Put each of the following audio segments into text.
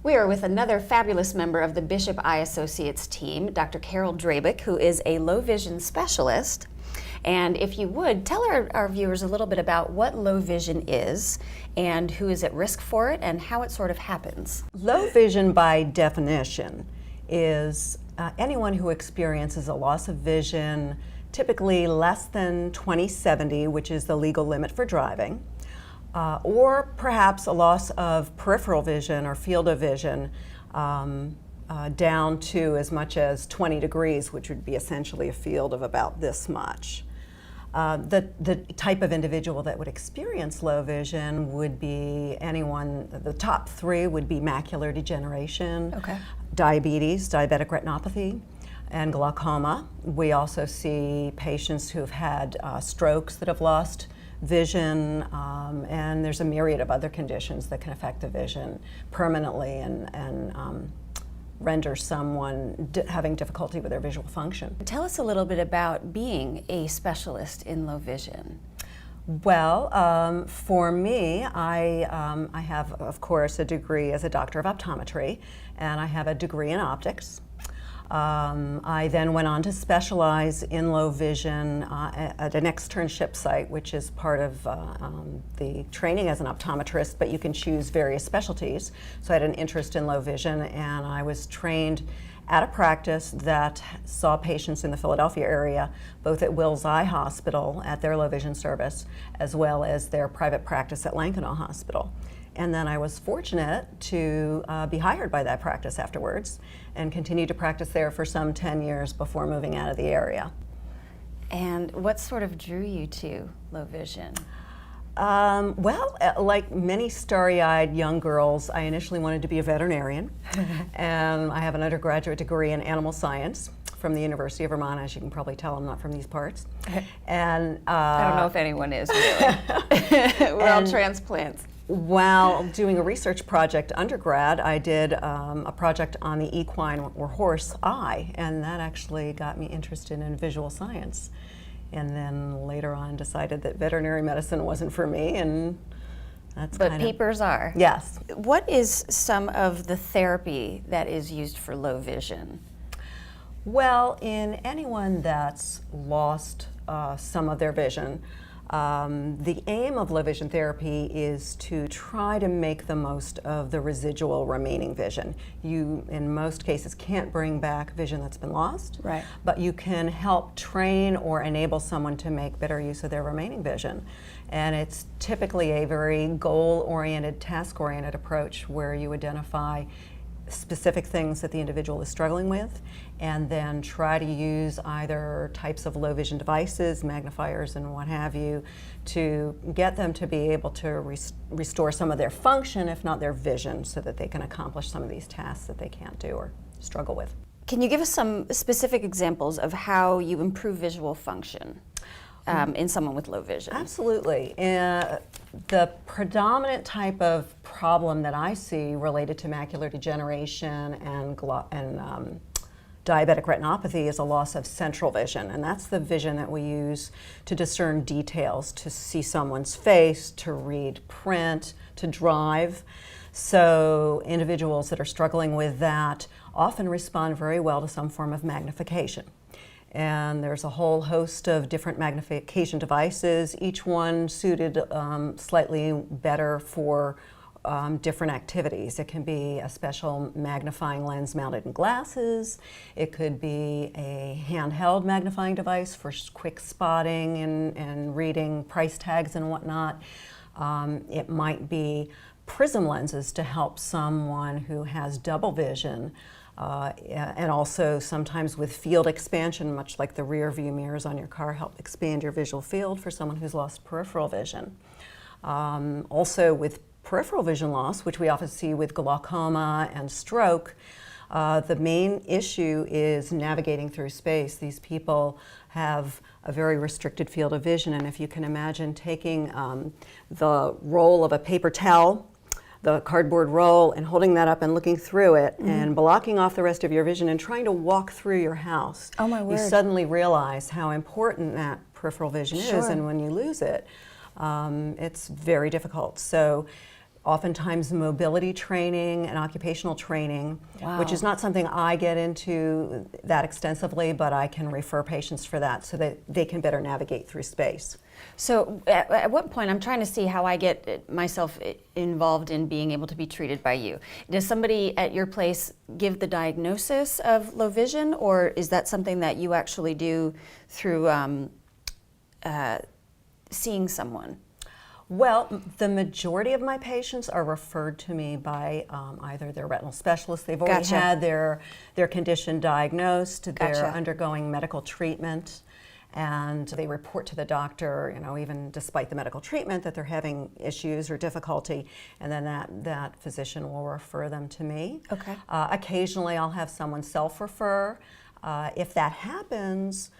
We are with another fabulous member of the Bishop Eye Associates team, Dr. Carol Drabick, who is a low vision specialist. And if you would, tell our viewers a little bit about what low vision is and who is at risk for it and how it sort of happens. Low vision by definition is anyone who experiences a loss of vision, typically less than 20/70, which is the legal limit for driving, or perhaps a loss of peripheral vision or field of vision down to as much as 20 degrees, which would be essentially a field of about this much. The type of individual that would experience low vision would be anyone, the top three would be macular degeneration, diabetes, diabetic retinopathy, and glaucoma. We also see patients who've had strokes that have lost vision, and there's a myriad of other conditions that can affect the vision permanently and render someone having difficulty with their visual function. Tell us a little bit about being a specialist in low vision. Well, for me, I have, of course, a degree as a doctor of optometry, and I have a degree in optics. I then went on to specialize in low vision at an externship site, which is part of the training as an optometrist, but you can choose various specialties. So I had an interest in low vision, and I was trained at a practice that saw patients in the Philadelphia area, both at Wills Eye Hospital at their low vision service, as well as their private practice at Lankenau Hospital. And then I was fortunate to be hired by that practice afterwards and continued to practice there for some 10 years before moving out of the area. And what sort of drew you to low vision? Well, like many starry-eyed young girls, I initially wanted to be a veterinarian. And I have an undergraduate degree in animal science from the University of Vermont. As you can probably tell, I'm not from these parts. And I don't know if anyone is, really. We're all transplants. While doing a research project undergrad, I did a project on the equine or horse eye, and that actually got me interested in visual science. And then later on decided that veterinary medicine wasn't for me, and that's But papers are. Yes. What is some of the therapy that is used for low vision? Well, in anyone that's lost some of their vision, the aim of low vision therapy is to try to make the most of the residual remaining vision. You, in most cases, can't bring back vision that's been lost, right, but you can help train or enable someone to make better use of their remaining vision. And it's typically a very goal-oriented, task-oriented approach where you identify specific things that the individual is struggling with, and then try to use either types of low vision devices, magnifiers and what have you, to get them to be able to restore some of their function, if not their vision, so that they can accomplish some of these tasks that they can't do or struggle with. Can you give us some specific examples of how you improve visual function in someone with low vision? Absolutely. The predominant type of problem that I see related to macular degeneration and diabetic retinopathy is a loss of central vision, and that's the vision that we use to discern details, to see someone's face, to read print, to drive. So individuals that are struggling with that often respond very well to some form of magnification. And there's a whole host of different magnification devices, each one suited slightly better for different activities. It can be a special magnifying lens mounted in glasses. It could be a handheld magnifying device for quick spotting and reading price tags and whatnot. It might be prism lenses to help someone who has double vision. And also sometimes with field expansion, much like the rear view mirrors on your car help expand your visual field for someone who's lost peripheral vision. Also with peripheral vision loss, which we often see with glaucoma and stroke, the main issue is navigating through space. These people have a very restricted field of vision, and if you can imagine taking the roll of a paper towel, the cardboard roll, and holding that up and looking through it and blocking off the rest of your vision and trying to walk through your house. Oh my word. You suddenly realize how important that peripheral vision is, and when you lose it, it's very difficult. So oftentimes mobility training and occupational training, Wow. which is not something I get into that extensively, but I can refer patients for that so that they can better navigate through space. So at what point, I'm trying to see how I get myself involved in being able to be treated by you. Does somebody at your place give the diagnosis of low vision, or is that something that you actually do through seeing someone? Well, the majority of my patients are referred to me by either their retinal specialist. They've already Gotcha. had their condition diagnosed. Gotcha. They're undergoing medical treatment, and they report to the doctor, even despite the medical treatment, that they're having issues or difficulty, and then that physician will refer them to me. Okay. Occasionally, I'll have someone self-refer. If that happens,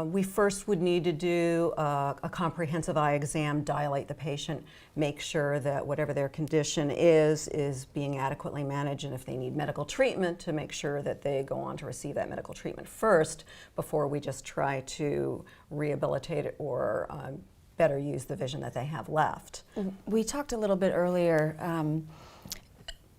we first would need to do a comprehensive eye exam, dilate the patient, make sure that whatever their condition is being adequately managed, and if they need medical treatment, to make sure that they go on to receive that medical treatment first before we just try to rehabilitate it or better use the vision that they have left. We talked a little bit earlier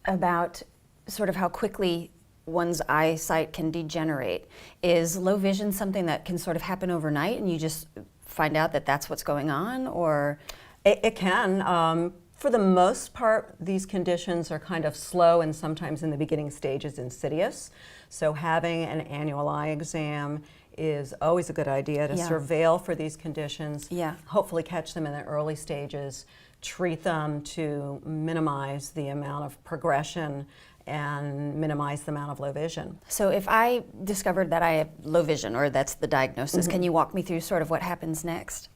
about sort of how quickly one's eyesight can degenerate. Is low vision something that can sort of happen overnight and you just find out that that's what's going on, or? It can. For the most part, these conditions are kind of slow and sometimes in the beginning stages insidious. So having an annual eye exam is always a good idea to Yeah. surveil for these conditions, Yeah. hopefully catch them in the early stages, treat them to minimize the amount of progression and minimize the amount of low vision. So if I discovered that I have low vision, or that's the diagnosis, can you walk me through sort of what happens next?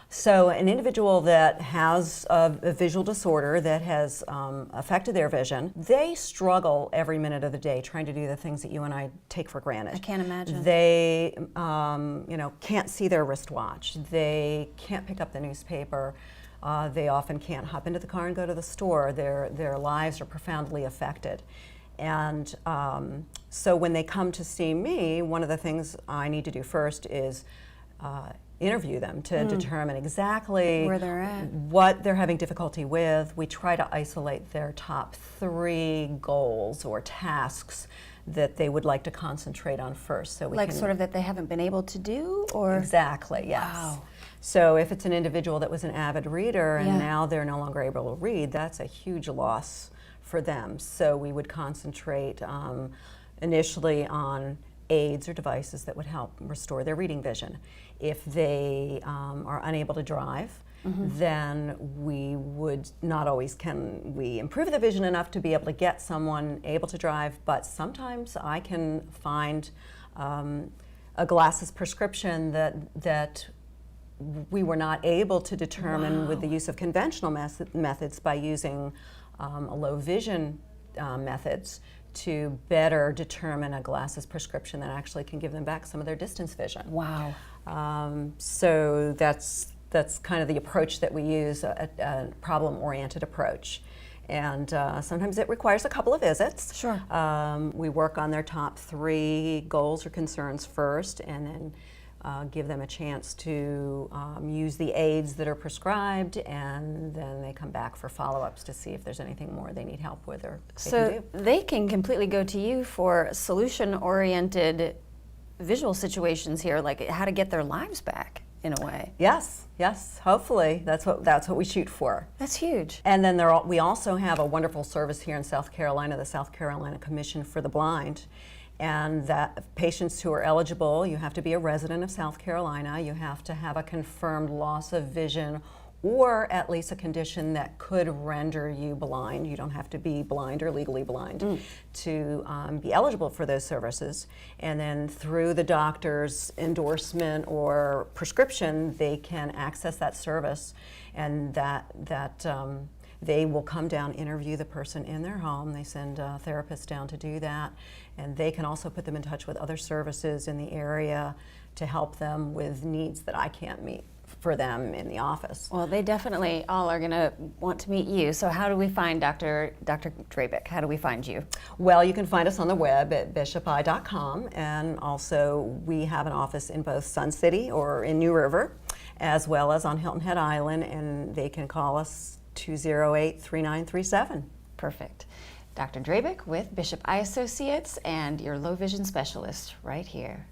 So an individual that has a visual disorder that has affected their vision, they struggle every minute of the day trying to do the things that you and I take for granted. I can't imagine. They can't see their wristwatch. They can't pick up the newspaper. They often can't hop into the car and go to the store. Their lives are profoundly affected. And so when they come to see me, one of the things I need to do first is interview them to determine exactly Where they're at. what they're having difficulty with. We try to isolate their top 3 goals or tasks that they would like to concentrate on first. So we Like can sort of that they haven't been able to do, or? Exactly, yes. Wow. So if it's an individual that was an avid reader and Yeah. now they're no longer able to read, that's a huge loss for them. So we would concentrate initially on aids or devices that would help restore their reading vision. If they are unable to drive, then we would not always can we improve the vision enough to be able to get someone able to drive, but sometimes I can find a glasses prescription that we were not able to determine with the use of conventional methods by using low vision methods to better determine a glasses prescription that actually can give them back some of their distance vision. Wow. So that's kind of the approach that we use, a problem-oriented approach. And sometimes it requires a couple of visits. Sure. We work on their top 3 goals or concerns first, and then give them a chance to use the aids that are prescribed, and then they come back for follow-ups to see if there's anything more they need help with or they can So do. they can completely go to you for solution-oriented visual situations here, like how to get their lives back in a way. Yes, hopefully. That's what we shoot for. That's huge. And then we also have a wonderful service here in South Carolina, the South Carolina Commission for the Blind. And that patients who are eligible, you have to be a resident of South Carolina, you have to have a confirmed loss of vision or at least a condition that could render you blind. You don't have to be blind or legally blind to be eligible for those services. And then through the doctor's endorsement or prescription, they can access that service, and they will come down, interview the person in their home. They send a therapist down to do that, and they can also put them in touch with other services in the area to help them with needs that I can't meet for them in the office. Well, they definitely all are going to want to meet you. So how do we find Dr. Drabek? How do we find you? Well, you can find us on the web at bishopeye.com, and also we have an office in both Sun City or in New River, as well as on Hilton Head Island, and they can call us 208-3937. Perfect. Dr. Drabick with Bishop Eye Associates and your low vision specialist right here.